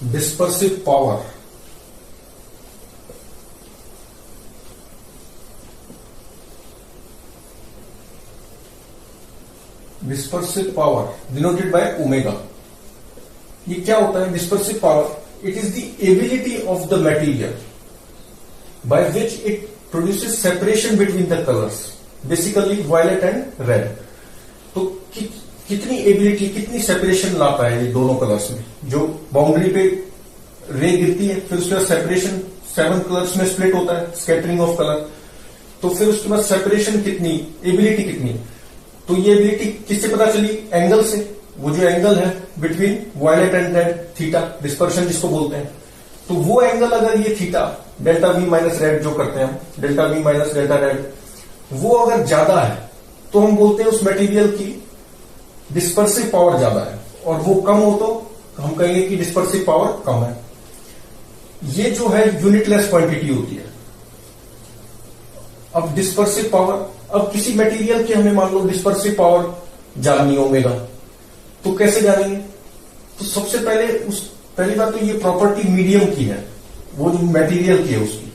dispersive power. Dispersive power denoted by omega. ये क्या होता है dispersive power? It is the ability of the material by which it produces separation between the colors, basically violet and red. तो कितनी ability, कितनी separation लाता है ये दोनों कलर्स में? जो बाउंड्री पे रे गिरती है, फिर उसके बाद सेपरेशन 7 कलर्स में स्प्लिट होता है, स्कैटरिंग ऑफ कलर. तो फिर उसके बाद सेपरेशन कितनी, एबिलिटी कितनी? तो ये एबिलिटी किससे पता चली? एंगल से. वो जो एंगल है between violet and red, theta, dispersion जिसको बोलते हैं. तो वो एंगल अगर ये theta, delta V minus red जो करते हैं हम, delta V minus delta red, वो अगर ज्यादा है तो हम बोलते हैं उस मटेरियल की डिस्पर्सिव पावर ज्यादा है. और वो कम हो तो हम कहेंगे कि डिस्पर्सिव पावर कम है. ये जो है यूनिटलेस क्वांटिटी होती है. अब डिस्पर्सिव पावर, अब किसी मटेरियल की हमें मान लो डिस्पर्सिव पावर जाननी ओमेगा, तो कैसे जानेंगे? तो सबसे पहली बात तो ये प्रॉपर्टी मीडियम की है, वो जो मटेरियल की है उसकी,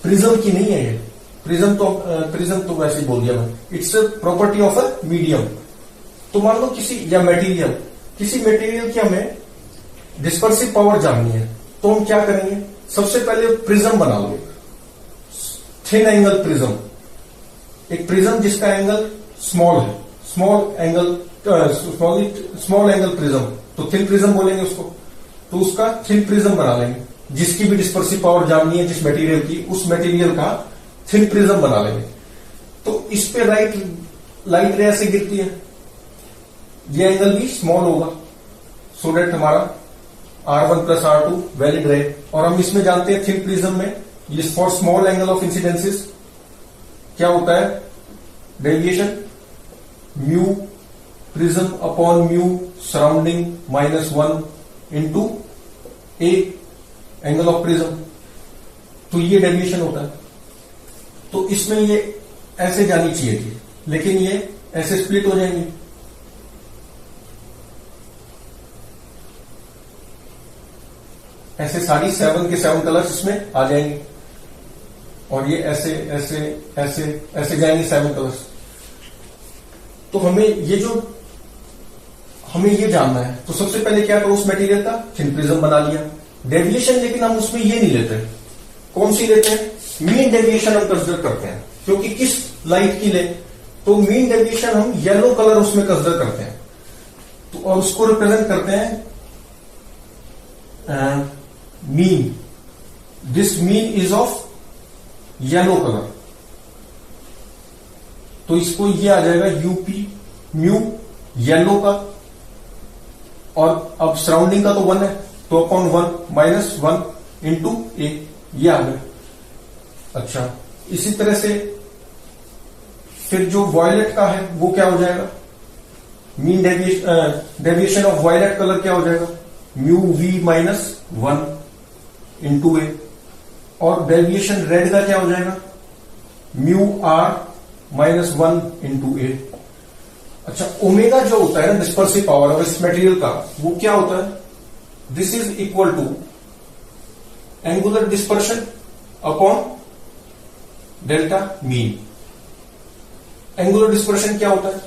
प्रिज्म की नहीं है. ये प्रिज्म तो वैसे ही बोल दिया मैं. It's a property of a medium. तो मान लो किसी मटेरियल की हमें डिस्पर्सिव पावर जाननी है, तो हम क्या करेंगे? सबसे पहले प्रिज्म बना लो, थिन एंगल प्रिज्म. एक प्रिज्म जिसका एंगल स्मॉल है, स्मॉल एंगल प्रिज्म, तो थिन प्रिज्म बोलेंगे उसको. तो उसका थिन प्रिज्म बना लेंगे. जिसकी भी डिस्पर्सिव पावर जाननी है जिस मटेरियल की, उस मटेरियल का थिन प्रिज्म बना लेंगे. तो इस पे लाइट रे ऐसे गिरती है, ये एंगल भी स्मॉल होगा, सो डेट हमारा R1 प्लस R2 वैलिड रहे. और हम इसमें जानते हैं थिन प्रिज्म में for small angle of incidences क्या होता है? Deviation mu prism upon mu surrounding -1 into A angle of prism. तो ये डेविएशन होता है. तो इसमें ये ऐसे जानी चाहिए थी, लेकिन ये ऐसे स्प्लिट हो जाएंगी. ऐसे सारी 7 के 7 कलर्स इसमें आ जाएंगे. और ये ऐसे ऐसे ऐसे ऐसे जाएंगे 7 कलर्स. तो हमें ये जानना है. तो सबसे पहले क्या करो, उस मटेरियल का थिन प्रिज्म बना लिया. डेविएशन लेकिन हम उसमें ये नहीं लेते. कौन सी लेते हैं? मीन डेविएशन हम कंसिडर करते हैं. क्योंकि किस लाइट की ले, तो मीन डेविएशन हम येलो कलर उसमें कंसिडर करते हैं. तो और उसको रिप्रेजेंट करते हैं mean. This mean is of yellow colour. तो इसको ये आ जाएगा यूपी म्यू येलो का. और अब सराउंडिंग का तो 1 है, तो अपॉन 1 -1 इंटू ए, ये आ गया. अच्छा, इसी तरह से फिर जो वॉयलेट का है वो क्या हो जाएगा? Mean deviation of violet colour क्या हो जाएगा? Mu V -1 into A. और डेविएशन रेड का क्या हो जाएगा? Mu R -1 into A. अच्छा, ओमेगा जो होता है ना डिस्पर्सिव पावर ऑफ इस मटेरियल का, वो क्या होता है? This is equal to angular dispersion upon delta mean. Angular dispersion क्या होता है?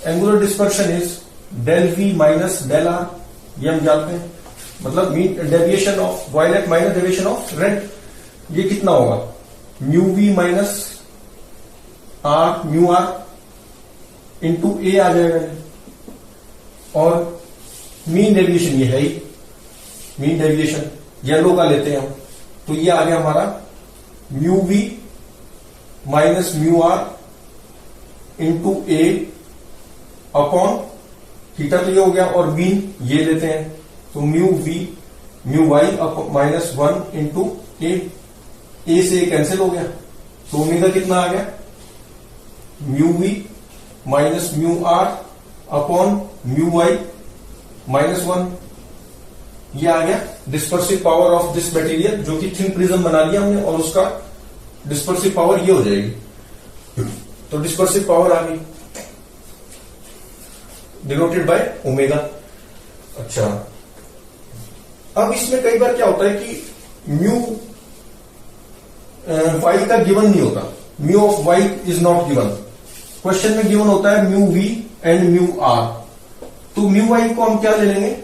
Angular dispersion is del V minus del R. ये हम जानते हैं. मतलब mean deviation of violet minus deviation of red. ये कितना होगा? Mu V minus R mu R into A आ जाएगा. और मीन डेविएशन ये है ही, मीन डेविएशन येलो का लेते हैं हम, तो ये आ गया हमारा mu V minus mu R into A upon theta. तो ये हो गया. और मीन ये लेते हैं, तो mu V mu Y -1 into A. A से कैंसिल हो गया, तो ओमेगा कितना आ गया? Mu V minus mu R upon mu Y -1. ये आ गया dispersive power of this material, जो कि थिन प्रिज्म बना लिया हमने, और उसका डिस्पर्सिव पावर ये हो जाएगी. तो डिस्पर्सिव पावर आ गई डिनोटेड बाय ओमेगा. अच्छा, अब इसमें कई बार क्या होता है कि म्यू वाई का गिवन नहीं होता, mu of Y is not given. Question में गिवन होता है mu V and mu R. तो म्यू वाई को हम क्या ले लेंगे,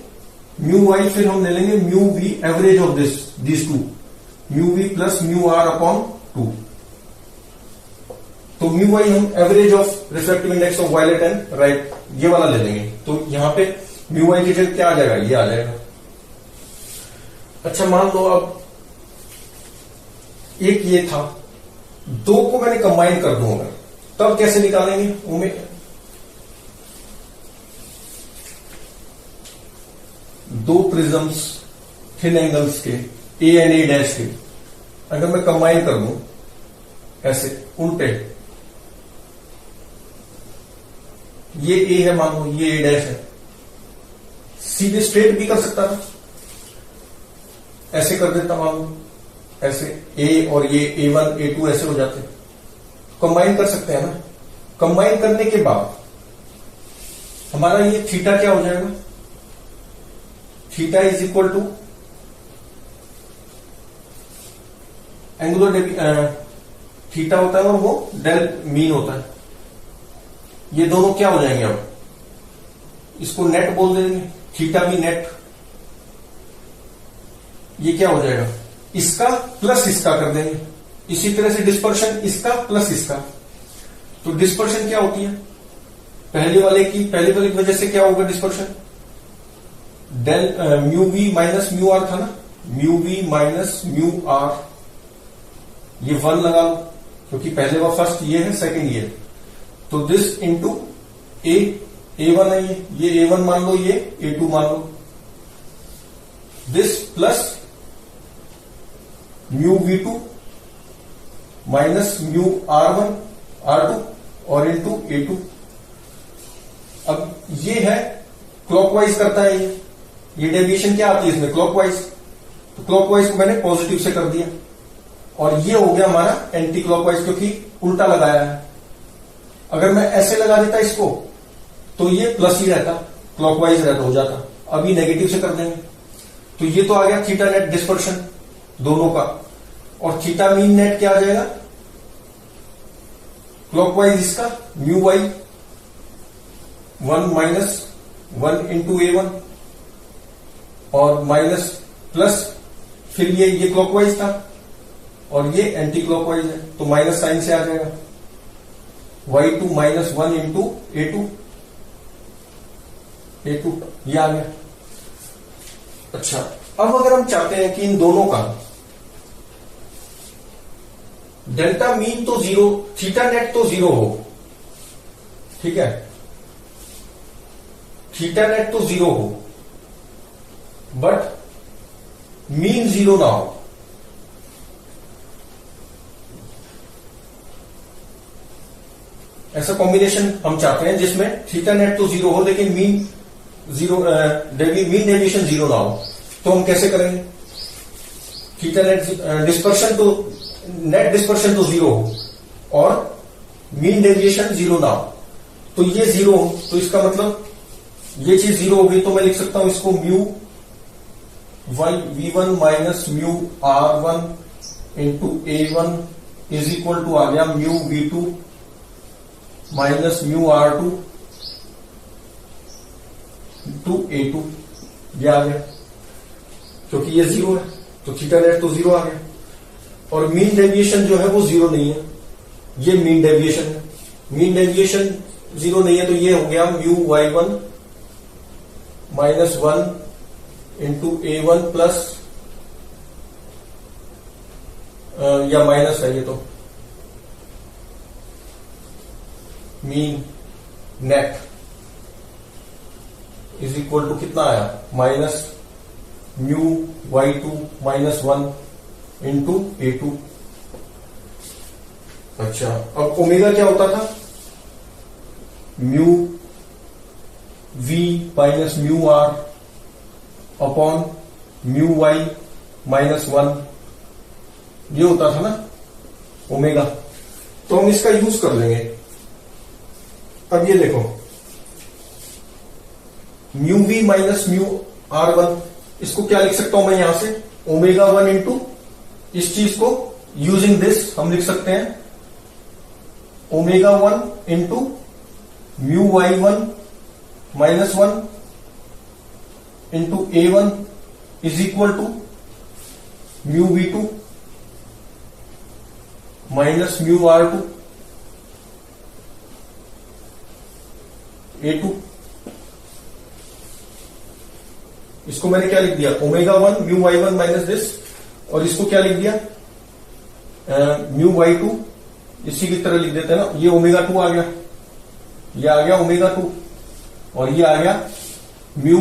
म्यू वाई फिर हम ले लेंगे mu V average of this two, mu V plus mu R upon 2। तो म्यू वाई हम average of reflective index of violet and right ये वाला ले लेंगे। तो यहां पे म्यू वाई की जगह क्या आ जाएगा, ये आ जाएगा। अच्छा मान लो अब एक ये था, दो को मैंने कंबाइन कर दूंगा, तब कैसे निकालेंगे, दो प्रिज्म्स थिन एंगल्स के ए एंड ए डैश के अगर मैं कंबाइन कर दूं ऐसे उल्टे, ये ए है मान लो, ये ए डैश है, सीधे स्ट्रेट भी कर सकता था, ऐसे कर देता मान लो, ऐसे ए और ये A1 A2 ऐसे हो जाते, कंबाइन कर सकते हैं ना। कंबाइन करने के बाद हमारा ये थीटा क्या हो जाएगा, theta is equal to angular theta होता है और वो डेल मीन होता है। ये दोनों क्या हो जाएंगे, अब इसको नेट बोल देंगे, थीटा भी नेट। ये क्या हो जाएगा, इसका प्लस इसका कर देंगे। इसी तरह से डिस्पर्शन इसका प्लस इसका। तो डिस्पर्शन क्या होती है, पहले वाले की वजह से क्या होगा dispersion, del mu V minus mu R था ना, mu V minus mu R, ये 1 लगा लो क्योंकि पहले वो फर्स्ट ये है, सेकंड ये। तो दिस इंटू A1 है, ये A1 मान लो, ये A2 मान लो, this plus mu V2 minus mu R1 R2 और इंटू A2। अब ये है क्लॉकवाइज करता है, ये डेविएशन क्या आती है इसमें, क्लॉकवाइज। तो क्लॉकवाइज को मैंने पॉजिटिव से कर दिया और ये हो गया हमारा एंटी क्लॉकवाइज क्योंकि उल्टा लगाया है। अगर मैं ऐसे लगा देता इसको तो ये प्लस ही रहता, क्लॉकवाइज रहता हो जाता। अभी नेगेटिव से कर देंगे तो ये तो आ गया थीटा नेट डिस्पर्शन दोनों का, और थीटा मीन नेट क्या आ जाएगा, क्लॉकवाइज इसका mu Y 1 minus 1 into A1 और माइनस प्लस फिर ये क्लॉकवाइज था और ये एंटी क्लॉकवाइज है तो माइनस साइन से आ जाएगा y2 माइनस 1 इंटू A2 ये आ गया। अच्छा अब अगर हम चाहते हैं कि इन दोनों का डेल्टा मीन तो 0, थीटा नेट तो 0 हो, ठीक है, थीटा नेट तो 0 हो बट मीन 0 ना हो। ऐसा कॉम्बिनेशन हम चाहते हैं जिसमें थीटा नेट तो 0 हो लेकिन मीन डेविएशन 0 ना हो। तो हम कैसे करेंगे, थीटा नेट डिस्पर्शन तो नेट डिस्पर्शन तो 0 हो और मीन डेविएशन 0 ना हो। तो ये 0 हो तो इसका मतलब ये चीज 0 हो गई, तो मैं लिख सकता हूं इसको mu V1 minus mu R1 into A1 is equal to आ गया mu V2 minus mu R2 into A2, ये आ गया क्योंकि ये 0 है तो थीटा नेट तो 0 आ गया। और मीन डेविएशन जो है वो 0 नहीं है, ये मीन डेविएशन है, मीन डेविएशन 0 नहीं है तो ये हो गया mu Y1 minus 1 into A1 plus या माइनस है ये तो mean net is equal to कितना आया, minus mu Y2 minus 1 into A2। अच्छा अब ओमेगा क्या होता था, mu V minus mu R upon mu Y minus 1, ये होता था ना ओमेगा। तो हम इसका यूज कर लेंगे। अब ये देखो mu V minus mu R1 इसको क्या लिख सकता हूं मैं यहां से, ओमेगा 1 इंटू इस चीज को यूजिंग दिस हम लिख सकते हैं omega 1 into mu Y 1 minus 1 into A1 is equal to mu V2 minus mu R2 A2। इसको मैंने क्या लिख दिया, omega 1 mu Y1 minus this, और इसको क्या लिख दिया, म्यू Y2, इसी की तरह लिख देते हैं ना, ये ओमेगा 2 आ गया, ये आ गया ओमेगा 2, और ये आ गया म्यू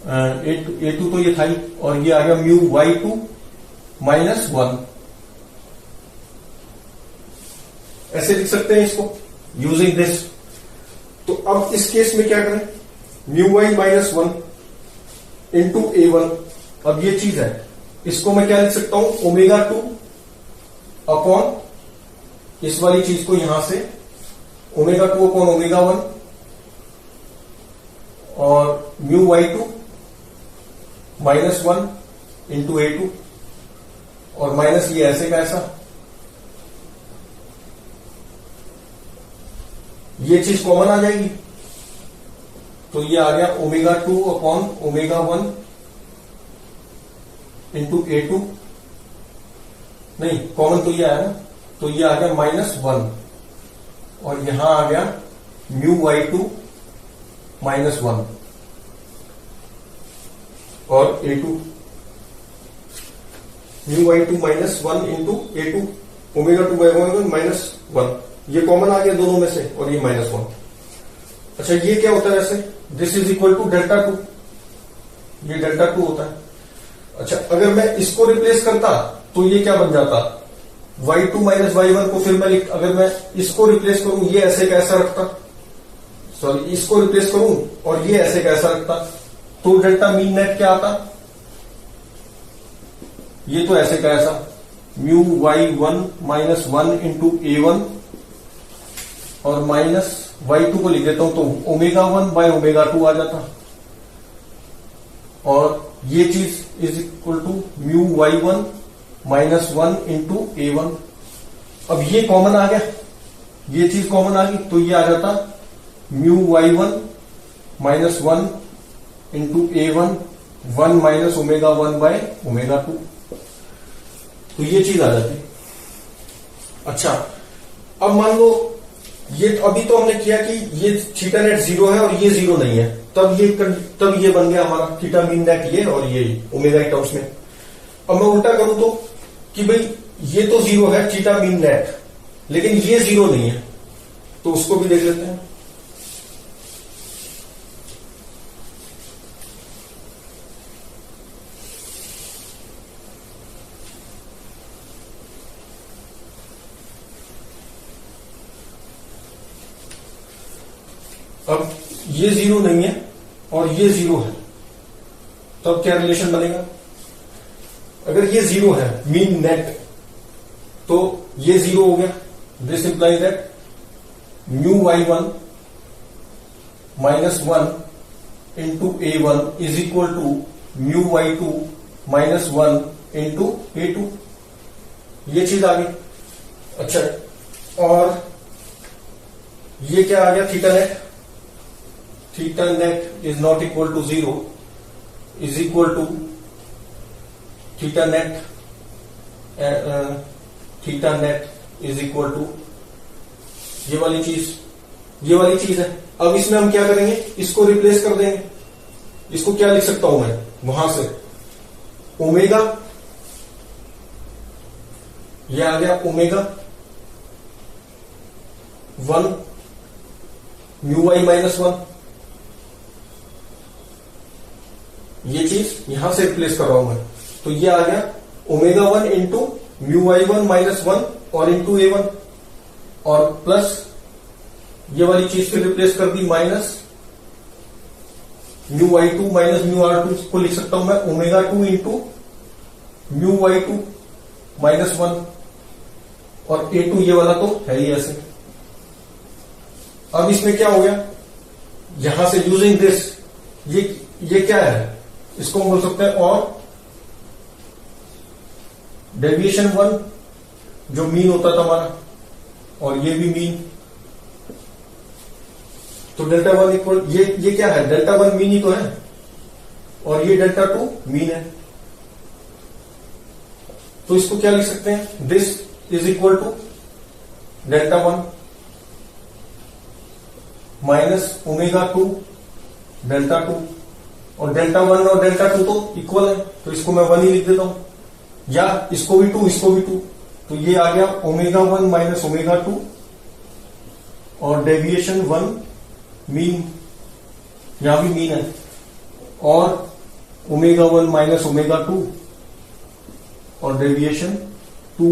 A2 तो ये था ही, और ये आ गया म्यू Y2 माइनस 1। ऐसे लिख सकते हैं इसको यूजिंग दिस। तो अब इस केस में क्या करें, mu Y minus 1 into A1, अब ये चीज है, इसको मैं क्या लिख सकता हूं, ओमेगा 2 अपॉन इस वाली चीज को यहां से ओमेगा 2 अपॉन ओमेगा 1 और mu Y2 minus 1 into A2, और माइनस ये ऐसे का ऐसा, ये चीज कॉमन आ जाएगी, तो ये आ गया omega 2 upon omega 1 into A2, नहीं कॉमन तो ये आया ना, तो ये आ गया माइनस 1, और यहां आ गया म्यू Y2 माइनस 1 और A2, mu Y2 minus 1 into A2, omega 2 by omega 1 minus 1, ये कॉमन आ गया दोनों में से, और ये माइनस 1। अच्छा ये क्या होता है ऐसे, this is equal to delta 2, ये डेल्टा 2 होता है। अच्छा अगर मैं इसको रिप्लेस करता तो ये क्या बन जाता, y2 माइनस y1 को फिर मैं अगर मैं इसको रिप्लेस करूं, ये ऐसे कैसा रखता, सॉरी इसको रिप्लेस करूं और ये ऐसे कैसा रखता, तो डेल्टा मीन नेट क्या आता, ये तो ऐसे कैसा mu y1 minus 1 into A1 और माइनस y2 को लिख देता हूं तो ओमेगा 1 बाय ओमेगा 2 आ जाता, और ये चीज is equal to mu y1 minus 1 into A1। अब ये कॉमन आ गया, ये चीज कॉमन आ गई, तो ये आ जाता mu y1 minus 1 into A1 1 minus omega 1 by omega 2, तो ये चीज आ जाती। अच्छा अब मान लो ये अभी तो हमने किया कि ये थीटा नेट 0 है और ये 0 नहीं है, तब ये बन गया हमारा थीटा मीन नेट ये और ये ओमेगा टर्म्स में। अब मैं उल्टा करूं तो कि भाई ये तो 0 है थीटा मीन नेट, लेकिन ये 0 नहीं है, तो उसको भी देख लेते हैं। अब ये 0 नहीं है और ये 0 है, तब क्या रिलेशन बनेगा, अगर ये 0 है मीन नेट तो ये 0 हो गया, this implies that mu y1 minus 1 into A1 is equal to mu y2 minus 1 into A2, ये चीज आ गई। अच्छा और ये क्या आ गया, theta net, theta net is not equal to 0 is equal to theta net, theta net is equal to ये वाली चीज है। अब इसमें हम क्या करेंगे, इसको रिप्लेस कर देंगे, इसको क्या लिख सकता हूं मैं वहां से, ओमेगा, ये आ गया ओमेगा 1 म्यू वाई माइनस 1, ये चीज यहां से रिप्लेस कर रहा हूं मैं, तो ये आ गया omega 1 into mu y1 minus 1 और इंटू A1, और प्लस ये वाली चीज फिर रिप्लेस कर दी minus mu y2 minus mu R2 को लिख सकता हूं मैं omega 2 into mu y2 minus 1 और A2, ये वाला तो है ही ऐसे। अब इसमें क्या हो गया, यहां से यूजिंग दिस, ये क्या है, इसको हम बोल सकते हैं और डेविएशन 1 जो मीन होता था हमारा, और ये भी मीन, तो डेल्टा 1 इक्वल, ये क्या है, डेल्टा 1 मीन ही तो है, और ये डेल्टा 2 मीन है। तो इसको क्या लिख सकते हैं, this is equal to delta 1 minus omega 2 delta 2, और डेल्टा 1 और डेल्टा 2 तो इक्वल है, तो इसको मैं 1 ही लिख देता हूं, या इसको भी 2, इसको भी 2, तो ये आ गया ओमेगा 1 माइनस ओमेगा 2 और डेविएशन 1 मीन, यहां भी मीन है, और ओमेगा 1 माइनस ओमेगा 2 और deviation 2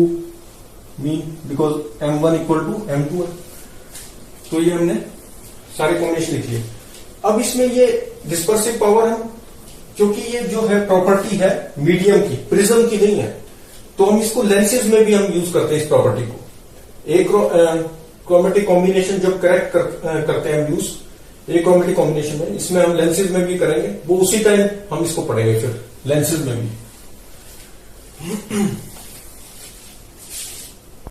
mean, because m1 equal to m2 है। तो ये हमने सारे कॉम्बिनेशन लिख लिए। अब इसमें ये डिस्पर्सिव पावर है, क्योंकि ये जो है प्रॉपर्टी है मीडियम की, प्रिज्म की नहीं है, तो हम इसको लेंसेज में भी हम यूज करते हैं इस प्रॉपर्टी को। एक क्रोमेटिक कॉम्बिनेशन जब करेक्ट करते हैं हम यूज, एक क्रोमेटिक कॉम्बिनेशन में, इसमें हम लेंसेज में भी करेंगे, वो उसी टाइम हम इसको पढ़ेंगे फिर लेंसेज में भी।